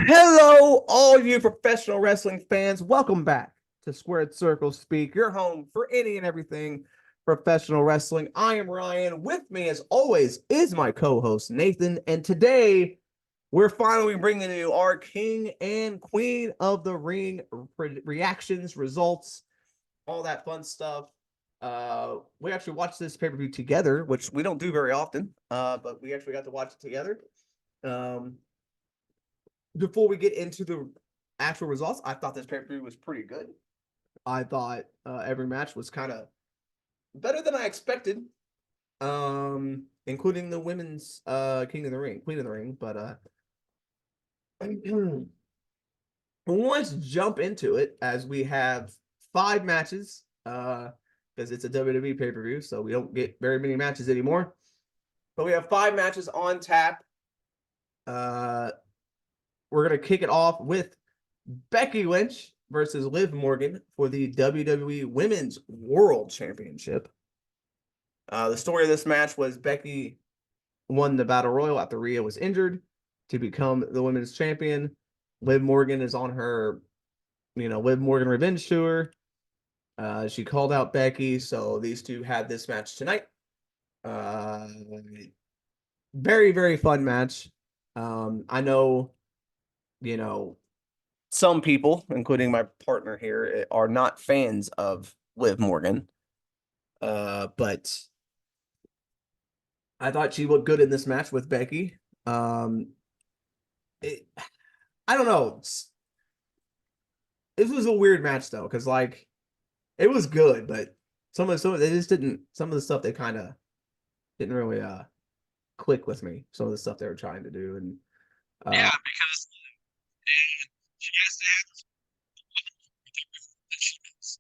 Hello, all you professional wrestling fans. Welcome back to Squared Circle Speak, your home for any and everything professional wrestling. I am Ryan. With me, as always, is my co host, Nathan. And today, we're finally bringing you our king and queen of the ring reactions, results, all that fun stuff. We actually watched this pay per view together, which we don't do very often, but we actually got to watch it together. Um, Before we get into the actual results, I thought this pay per view was pretty good. I thought every match was kind of better than I expected, including the women's King of the Ring, Queen of the Ring. But let's jump into it as we have 5 matches because it's a WWE pay per view, so we don't get very many matches anymore. But we have 5 matches on tap. We're gonna kick it off with Becky Lynch versus Liv Morgan for the WWE Women's World Championship. The story of this match was Becky won the Battle Royal after Rhea was injured to become the women's champion. Liv Morgan is on her, Liv Morgan revenge tour. She called out Becky, so these two had this match tonight. Very, very fun match. I know, you know, some people, including my partner here, are not fans of Liv Morgan. But I thought she looked good in this match with Becky. It, I don't know. This was a weird match though, because like it was good, but they just didn't. Some of the stuff they kind of didn't really click with me. Some of the stuff they were trying to do, and Yeah, because she has to have that she knows.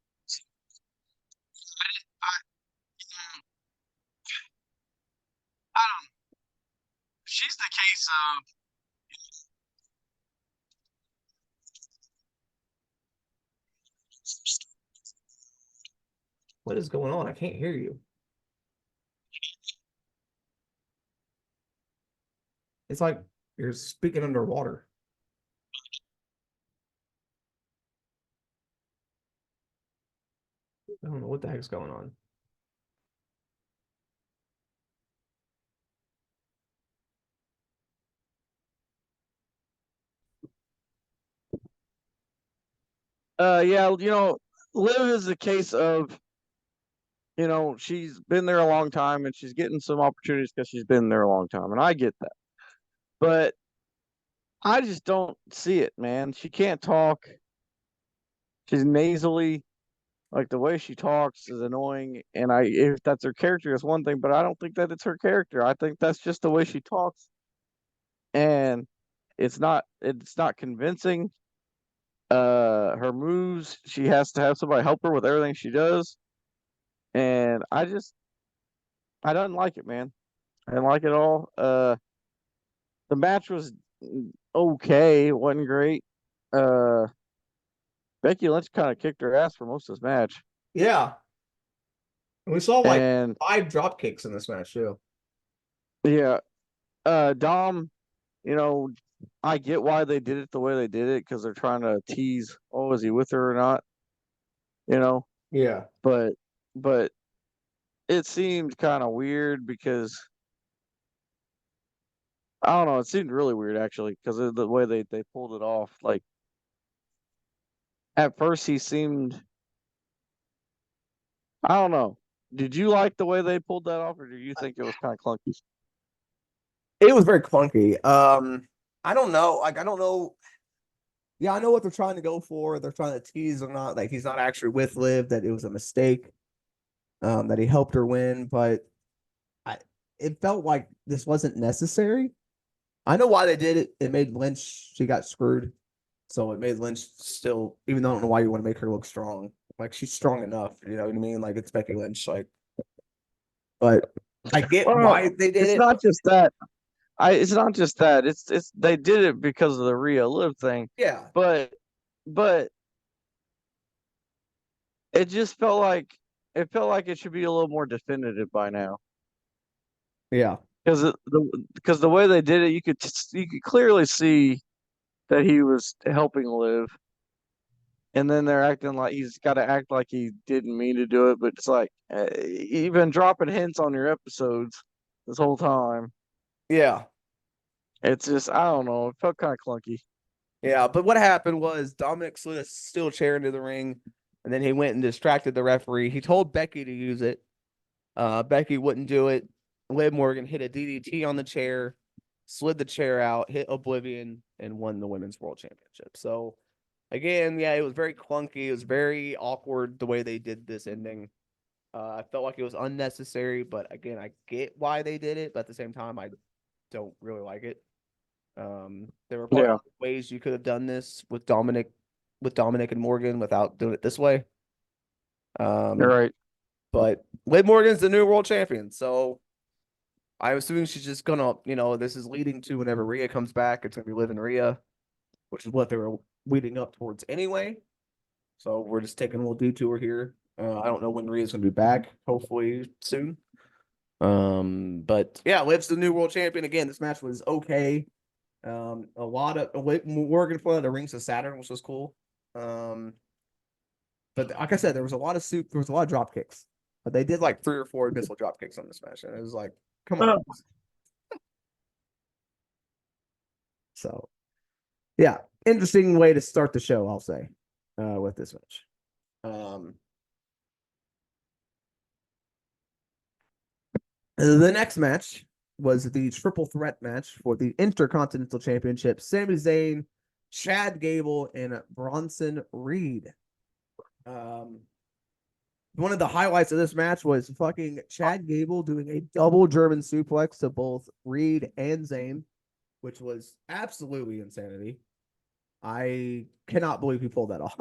So I don't know. She's the case of what is going on? I can't hear you. It's like you're speaking underwater. I don't know what the heck's going on. yeah, Liv is the case of, she's been there a long time and she's getting some opportunities because she's been there a long time. And I get that. But I just don't see it, man. She can't talk. She's nasally. Like the way she talks is annoying. And if that's her character, it's one thing, but I don't think that it's her character. I think that's just the way she talks. And it's not convincing. Her moves, she has to have somebody help her with everything she does. And I don't like it, man. I didn't like it at all. The match was okay, it wasn't great. Uh Becky Lynch kind of kicked her ass for most of this match. Yeah, we saw like And 5 drop kicks in this match too. yeah, Dom, you know, I get why they did it the way they did it because they're trying to tease, oh, is he with her or not? You know, Yeah. but but it seemed kind of weird because I don't know. It seemed really weird actually because of the way they pulled it off. Like at first he seemed, I don't know. Did you like the way they pulled that off, or do you think it was kind of clunky? It was very clunky. I don't know. Like, I don't know. Yeah, I know what they're trying to go for. They're trying to tease or not. Like, he's not actually with Liv, that it was a mistake, that he helped her win. But I, it felt like this wasn't necessary. I know why they did it. It made Lynch, she got screwed. So it made Lynch still, even though I don't know why you want to make her look strong. Like, she's strong enough. You know what I mean? Like, it's Becky Lynch. Like, but I get Well, why they did it's it. not just that. It's not just that. It's they did it because of the Rhea Liv thing, Yeah. but but it just felt like it should be a little more definitive by now. Yeah. Because the way they did it, you could clearly see that he was helping Liv, and then they're acting like he's got to act like he didn't mean to do it, but it's like you've been dropping hints on your episodes this whole time. Yeah. It's just I don't know. It felt kind of clunky. Yeah, but what happened was Dominic slid a steel chair into the ring, and then he went and distracted the referee. He told Becky to use it. Becky wouldn't do it. Liv Morgan hit a DDT on the chair, slid the chair out, hit Oblivion, and won the Women's World Championship. So, again, yeah, it was very clunky. It was very awkward the way they did this ending. I felt like it was unnecessary, but again, I get why they did it, but at the same time, I don't really like it. There were probably Yeah, ways you could have done this with Dominic and Morgan without doing it this way. you're Um, right. but Liv Morgan's the new world champion, so I'm assuming she's just gonna, this is leading to whenever Rhea comes back, it's gonna be Liv and Rhea, which is what they were leading up towards anyway. So we're just taking a little detour here. I don't know when Rhea's gonna be back. Hopefully soon. But yeah, Liv's the new world champion again. This match was okay. A lot of Morgan flew out the rings of Saturn, which was cool. But like I said, there was a lot of there was a lot of drop kicks, but they did like 3 or 4 missile drop kicks on this match, and it was like, come on. So yeah, interesting way to start the show, I'll say, with this match. The next match was the triple threat match for the Intercontinental Championship. Sami Zayn, Chad Gable, and Bronson Reed. One of the highlights of this match was fucking Chad Gable doing a double German suplex to both Reed and Zayn, which was absolutely insanity. I cannot believe he pulled that off.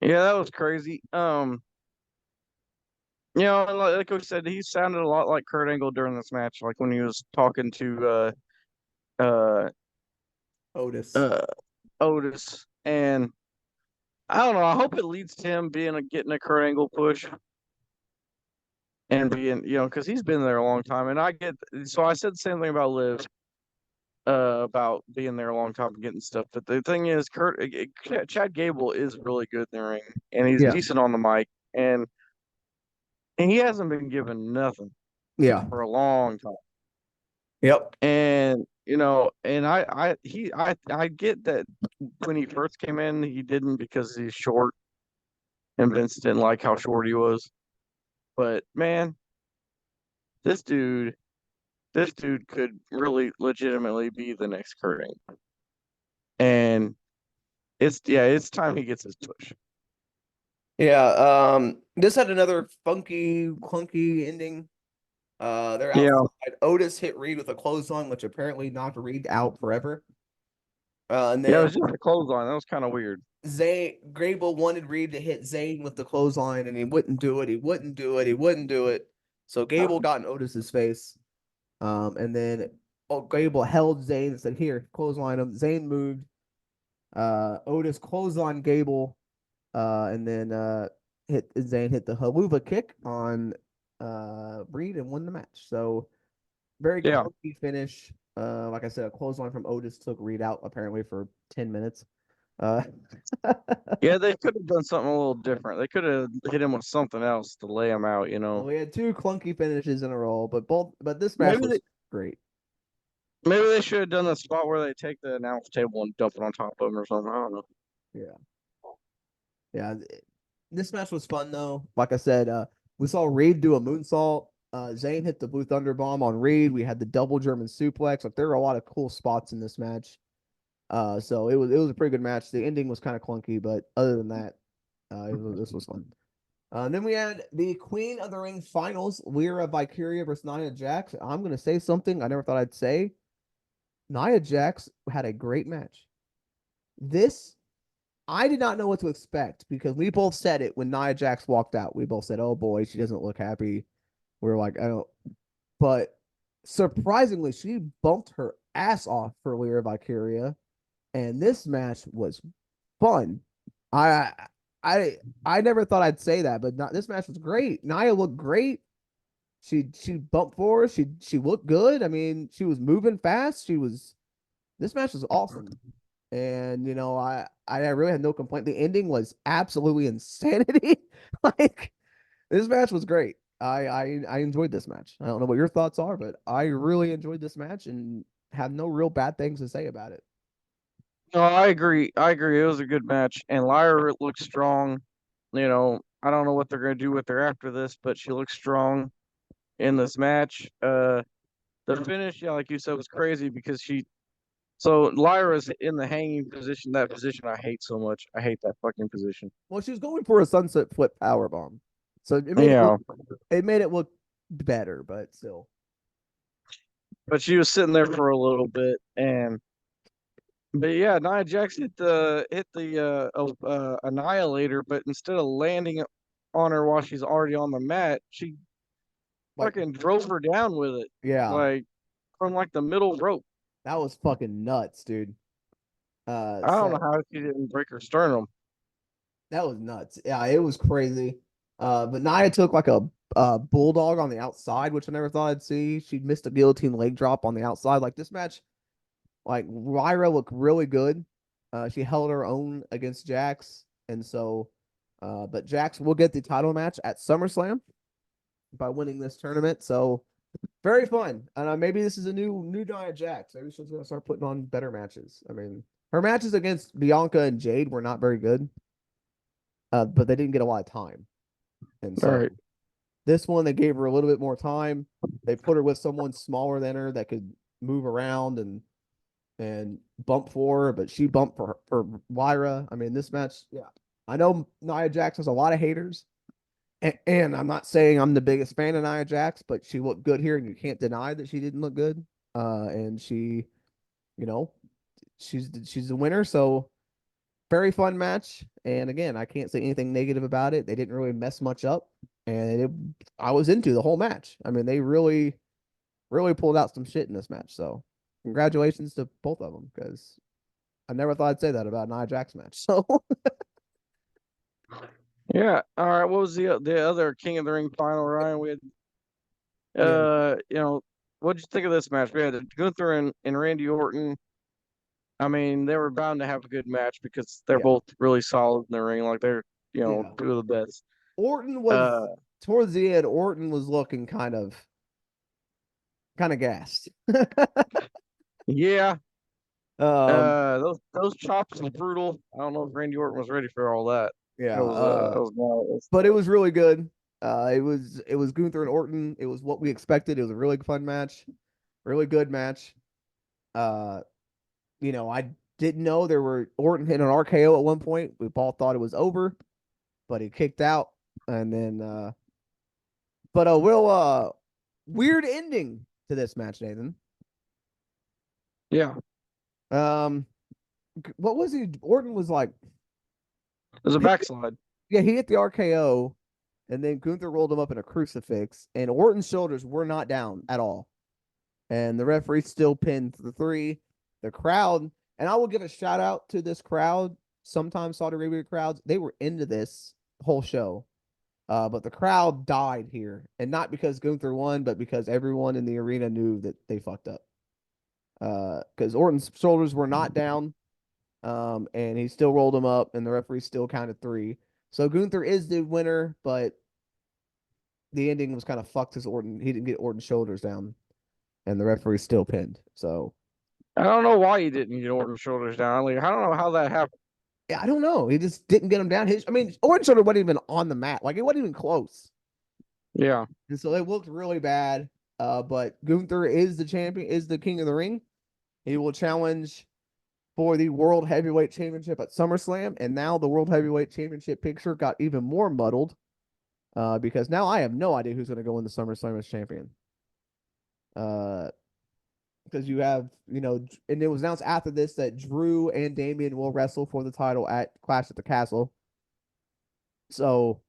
Yeah, that was crazy. Like I said, he sounded a lot like Kurt Angle during this match, like when he was talking to uh Otis. uh Otis, and I don't know. I hope it leads to him getting a Kurt Angle push and being, because he's been there a long time. And I get so I said the same thing about Liv, about being there a long time and getting stuff. But the thing is, Chad Gable is really good in the ring, and he's Yeah. decent on the mic, and he hasn't been given nothing Yeah. for a long time. Yep. And and I get that when he first came in, he didn't because he's short, and Vince didn't like how short he was. But man, this dude, this dude could really legitimately be the next Kurt Angle. And it's time he gets his push. Yeah. This had another funky, clunky ending. They're Yeah, outside. Otis hit Reed with a clothesline, which apparently knocked Reed out forever. And yeah, it then was just a clothesline. That was kind of weird. Grable wanted Reed to hit Zayn with the clothesline, and he wouldn't do it. He wouldn't do it. He wouldn't do it. So Gable got in Otis's face. And then Gable held Zayn and said, "Here, clothesline him." Zayn moved. Otis clothesline Gable. And then hit Zayn hit the haluva kick on Reed and won the match. So very Yeah, clunky finish. Like I said, a clothesline from Otis took Reed out apparently for 10 minutes. Uh, yeah, they could have done something a little different. They could have hit him with something else to lay him out. we had 2 clunky finishes in a row, but this match Maybe was they great. maybe they should have done the spot where they take the announce table and dump it on top of him or something. I don't know. Yeah. Yeah. This match was fun though. Like I said, we saw Reed do a moonsault. Zayn hit the Blue Thunder Bomb on Reed. We had the double German suplex. Like there were a lot of cool spots in this match. So it was a pretty good match. The ending was kind of clunky, but other than that, this was fun. And then we had the Queen of the Ring finals, Lyra Valkyria versus Nia Jax. I'm gonna say something I never thought I'd say. Nia Jax had a great match. This I did not know what to expect because we both said it when Nia Jax walked out. We both said, "Oh boy, she doesn't look happy." We are like, "I don't." But surprisingly, she bumped her ass off for Lyra Valkyria, and this match was fun. I I never thought I'd say that, but not, this match was great. Nia looked great. She bumped forward. She looked good. I mean, she was moving fast. She was This match was awesome. And I really had no complaint. The ending was absolutely insanity. Like this match was great. I enjoyed this match. I don't know what your thoughts are, but I really enjoyed this match and have no real bad things to say about it. No, I agree. I agree. It was a good match, and Lyra looks strong. I don't know what they're gonna do with her after this, but she looks strong in this match. The finish, yeah, like you said, was crazy because so Lyra's in the hanging position. That position I hate so much. I hate that fucking position. Well, she was going for a sunset flip power bomb, so Yeah, it made it look better, but still. but she was sitting there for a little bit, and but yeah, Nia Jax hit the annihilator, but instead of landing on her while she's already on the mat, she Like, fucking drove her down with it, yeah, like from like the middle rope. that was fucking nuts, dude. I don't know So how she didn't break her sternum. that was nuts. Yeah, it was crazy. But Nia took like a bulldog on the outside, which I never thought I'd see. She missed a guillotine leg drop on the outside. Like this match, like Lyra looked really good. She held her own against Jax, and so, but Jax will get the title match at SummerSlam by winning this tournament. So very fun. And maybe this is a new Nia Jax. Maybe she's gonna start putting on better matches. I mean, her matches against Bianca and Jade were not very good, but they didn't get a lot of time. And All so right. this one, they gave her a little bit more time. They put her with someone smaller than her that could move around and bump for her, but she bumped for Lyra. I mean, this match, yeah. I know Nia Jax has a lot of haters, and I'm not saying I'm the biggest fan of Nia Jax, but she looked good here, and you can't deny that she didn't look good. And she, you know, she's the winner, so very fun match. And again, I can't say anything negative about it. They didn't really mess much up, and I was into the whole match. I mean, they really pulled out some shit in this match. So, congratulations to both of them because I never thought I'd say that about Nia Jax match. So, Yeah. All right. What was the other King of the Ring final, Ryan? We had yeah, what'd you think of this match? We had Gunther and Randy Orton. I mean, they were bound to have a good match because they're yeah, both really solid in the ring. Like they're, yeah. two of the best. Orton Uh, was towards the end. Orton was looking kind of gassed. yeah. um, Those chops were brutal. I don't know if Randy Orton was ready for all that. yeah. It was But it was really good. It was Gunther and Orton. It was what we expected. It was a really fun match, really good match. Uh, I didn't know there were Orton hit an RKO at one point. We all thought it was over, but he kicked out, and then but weird ending to this match, Nathan. yeah. Um, what was he? Orton was like, It was a he, backslide. yeah, he hit the RKO, and then Gunther rolled him up in a crucifix, and Orton's shoulders were not down at all, and the referee still pinned the three. The crowd, and I will give a shout out to this crowd. Sometimes Saudi Arabia crowds, they were into this whole show. But the crowd died here, and not because Gunther won, but because everyone in the arena knew that they fucked up. Because Orton's shoulders were not down, and he still rolled him up, and the referee still counted three. So Gunther is the winner, but the ending was kind of fucked because Orton he didn't get Orton's shoulders down, and the referee still pinned. So I don't know why he didn't get Orton's shoulders down. Like, I don't know how that happened. yeah, I don't know. He just didn't get him down. I mean, Orton's shoulder wasn't even on the mat. Like it wasn't even close. Yeah. And so it looked really bad. But Gunther is the champion, is the king of the ring. He will challenge for the World Heavyweight Championship at SummerSlam. And now the World Heavyweight Championship picture got even more muddled because now I have no idea who's going to go in the SummerSlam as champion. Uh, because you have, and it was announced after this that Drew and Damian will wrestle for the title at Clash at the Castle. So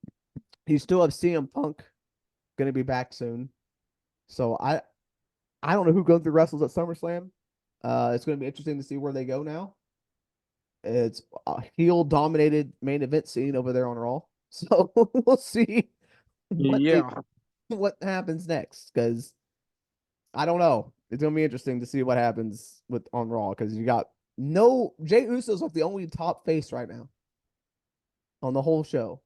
you still have CM Punk going to be back soon. So I don't know who Gunther wrestles at SummerSlam. It's going to be interesting to see where they go now. It's a heel dominated main event scene over there on Raw. So we'll see what they Yeah. what happens next because I don't know. It's gonna be interesting to see what happens with on Raw because you got no Jay Uso's like the only top face right now on the whole show.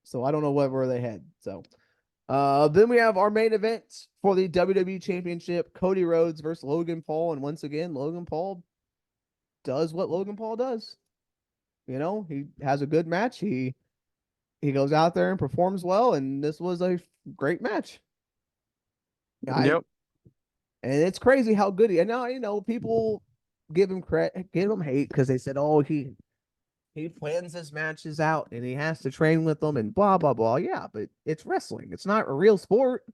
So I don't know where they head. So then we have our main event for the WWE Championship: Cody Rhodes versus Logan Paul, and once again, Logan Paul does what Logan Paul does. You know, he has a good match. He goes out there and performs well, and this was a great match. I Yep. And it's crazy how good he. And now people give him credit, give him hate because they said, "Oh, he plans his matches out and he has to train with them and blah blah blah." Yeah, but it's wrestling. It's not a real sport.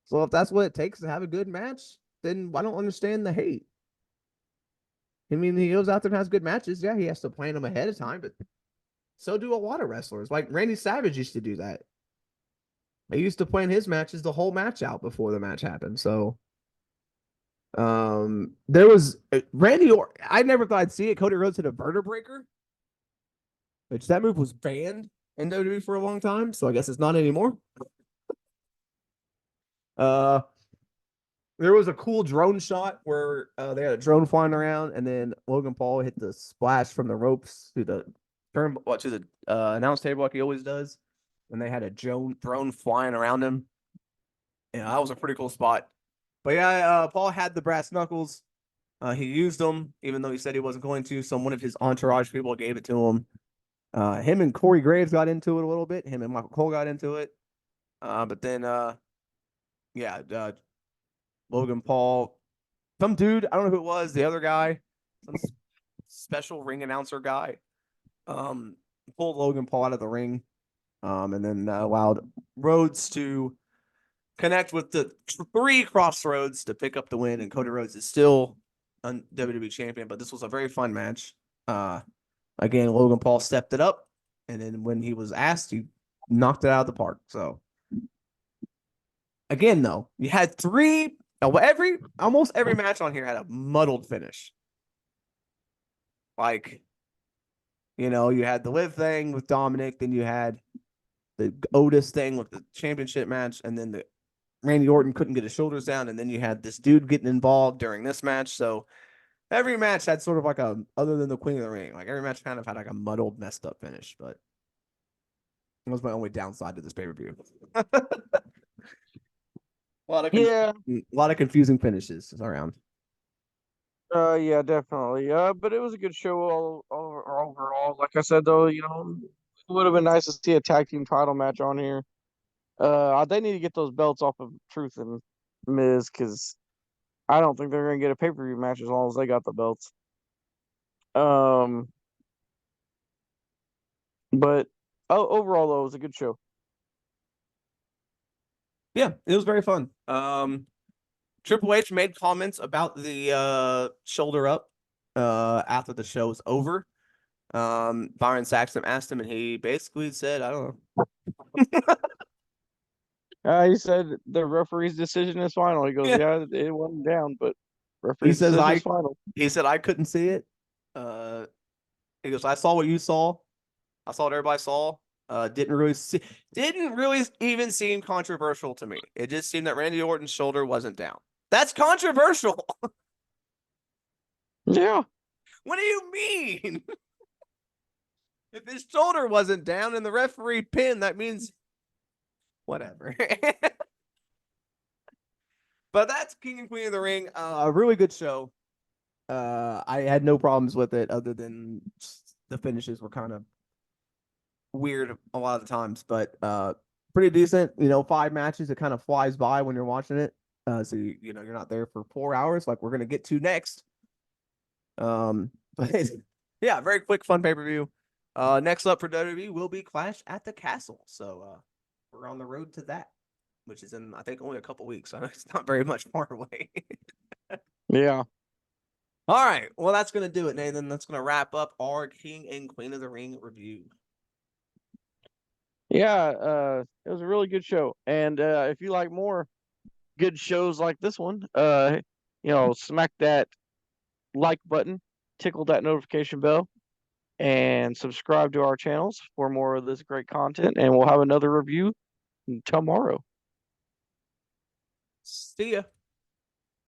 So if that's what it takes to have a good match, then I don't understand the hate. I mean, he goes out there and has good matches. Yeah, he has to plan them ahead of time, but so do a lot of wrestlers. Like Randy Savage used to do that. He used to plan his matches the whole match out before the match happened. So there was Randy or I never thought I'd see it. Cody Rhodes hit a vertebreaker, which that move was banned in WWE for a long time, so I guess it's not anymore. Uh there was a cool drone shot where they had a drone flying around, and then Logan Paul hit the splash from the ropes to the to the announce table like he always does, and they had a drone flying around him. Yeah, that was a pretty cool spot. But yeah, Paul had the brass knuckles. He used them, even though he said he wasn't going to. Some one of his entourage people gave it to him. Him and Corey Graves got into it a little bit. Him and Michael Cole got into it. But then, yeah, Logan Paul, some dude, I don't know who it was, the other guy, some special ring announcer guy, um, pulled Logan Paul out of the ring, and then allowed Rhodes to connect with the three Crossroads to pick up the win. And Cody Rhodes is still a WWE champion, but this was a very fun match. Again, Logan Paul stepped it up, and then when he was asked, he knocked it out of the park. So again, though, you had three. Almost every match on here had a muddled finish. Like, you had the Liv thing with Dominic, then you had the Otis thing with the championship match, and then the Randy Orton couldn't get his shoulders down, and then you had this dude getting involved during this match. So every match had sort of like other than the Queen of the Ring, like every match kind of had like a muddled, messed up finish. But it was my only downside to this pay per view. a Yeah. a lot of confusing finishes around. Yeah, definitely. But it was a good show overall. Like I said, though, it would have been nice to see a tag team title match on here. They need to get those belts off of Truth and Miz because I don't think they're gonna get a pay-per-view match as long as they got the belts. Um, but overall, though, it was a good show. Yeah, it was very fun. Triple H made comments about the shoulder up after the show was over. Byron Saxton asked him, and he basically said, "I don't know." He said the referee's decision is final. He goes, Yeah, yeah, it wasn't down, but he referee's says decision I. is final. He said I couldn't see it. Uh, he goes, I saw what you saw. I saw what everybody saw. Didn't really even seem controversial to me. It just seemed that Randy Orton's shoulder wasn't down. That's controversial. Yeah. What do you mean? If his shoulder wasn't down and the referee pinned, that means whatever. But that's King and Queen of the Ring. A really good show. I had no problems with it other than the finishes were kind of weird a lot of the times, but pretty decent. 5 matches. It kind of flies by when you're watching it. So you're not there for 4 hours like we're gonna get to next. But yeah, very quick, fun pay-per-view. Next up for WWE will be Clash at the Castle. So we're on the road to that, which is in I think only a couple weeks. So it's not very much far away. Yeah. All right. Well, that's gonna do it, Nathan. That's gonna wrap up our King and Queen of the Ring review. Yeah, it was a really good show. And if you like more good shows like this one, smack that like button, tickle that notification bell, and subscribe to our channels for more of this great content. And we'll have another review tomorrow. See ya.